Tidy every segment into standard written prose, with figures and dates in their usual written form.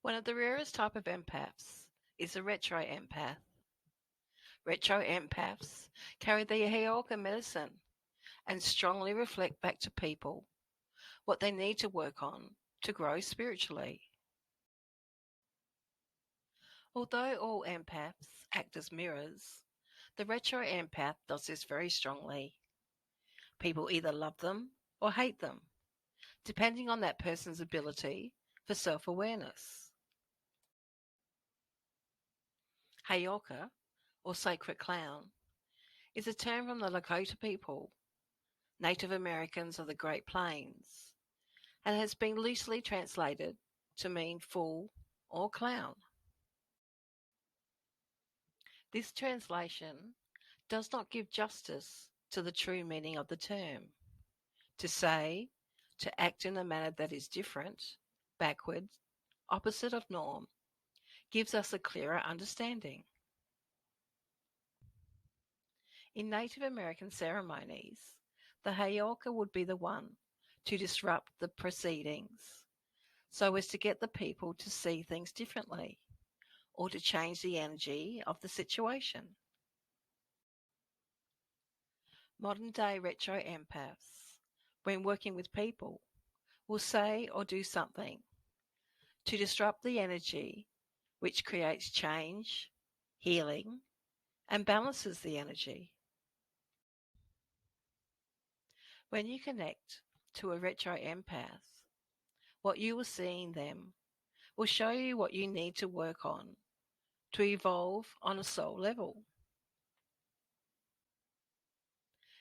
One of the rarest type of empaths is the Retro Empath. Retro Empaths carry the Heyoka medicine and strongly reflect back to people what they need to work on to grow spiritually. Although all empaths act as mirrors, the Retro Empath does this very strongly. People either love them or hate them, depending on that person's ability for self-awareness. Heyoka, or sacred clown, is a term from the Lakota people, Native Americans of the Great Plains, and has been loosely translated to mean fool or clown. This translation does not give justice to the true meaning of the term. To act in a manner that is different, backward, opposite of norm, gives us a clearer understanding. In Native American ceremonies, the Heyoka would be the one to disrupt the proceedings, so as to get the people to see things differently, or to change the energy of the situation. Modern-day retro empaths, when working with people, will say or do something to disrupt the energy which creates change, healing, and balances the energy. When you connect to a retro empath, what you will see in them will show you what you need to work on to evolve on a soul level.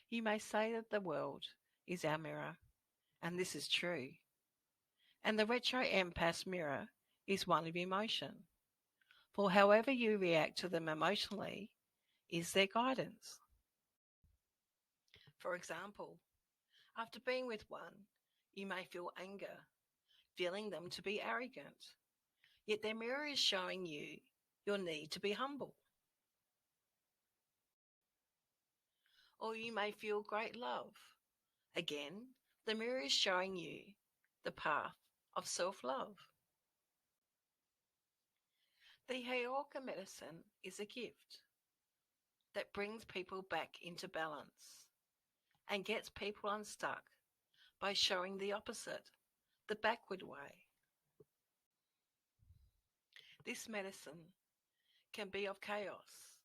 You may say that the world is our mirror, and this is true. And the retro empath's mirror is one of emotion, for however you react to them emotionally is their guidance. For example, after being with one, you may feel anger, feeling them to be arrogant, yet their mirror is showing you your need to be humble. Or you may feel great love. Again, the mirror is showing you the path of self-love. The Heyoka medicine is a gift that brings people back into balance and gets people unstuck by showing the opposite, the backward way. This medicine can be of chaos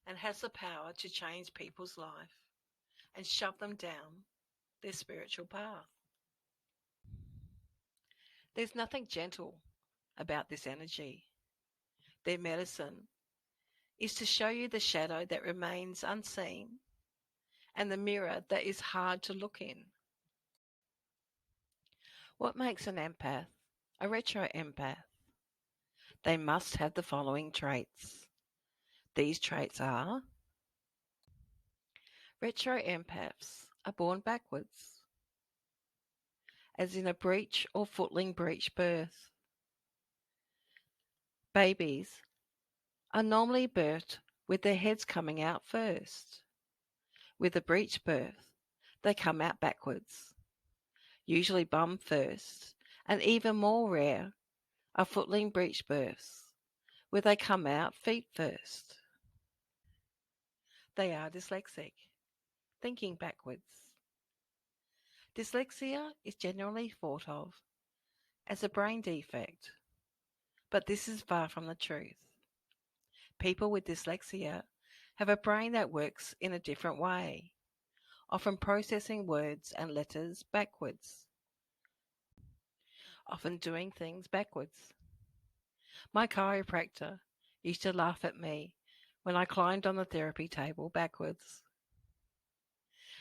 and has the power to change people's life and shove them down their spiritual path. There's nothing gentle about this energy. Their medicine is to show you the shadow that remains unseen and the mirror that is hard to look in. What makes an empath a retro empath? They must have the following traits. These traits are: retro empaths are born backwards, as in a breech or footling breech birth. Babies are normally birthed with their heads coming out first. With a breech birth, they come out backwards, usually bum first, and even more rare are footling breech births, where they come out feet first. They are dyslexic, thinking backwards. Dyslexia is generally thought of as a brain defect, but this is far from the truth. People with dyslexia have a brain that works in a different way, often processing words and letters backwards, often doing things backwards. My chiropractor used to laugh at me when I climbed on the therapy table backwards,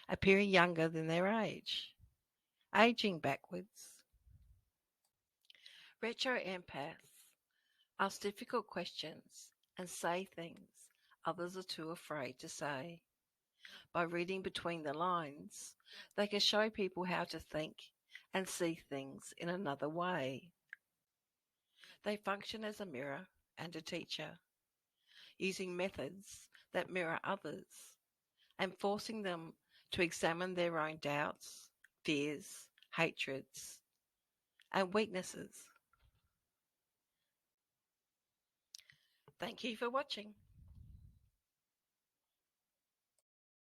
appearing younger than their age, aging backwards. Retro empaths ask difficult questions and say things others are too afraid to say. By reading between the lines, they can show people how to think and see things in another way. They function as a mirror and a teacher, using methods that mirror others and forcing them to examine their own doubts, fears, hatreds, and weaknesses. Thank you for watching.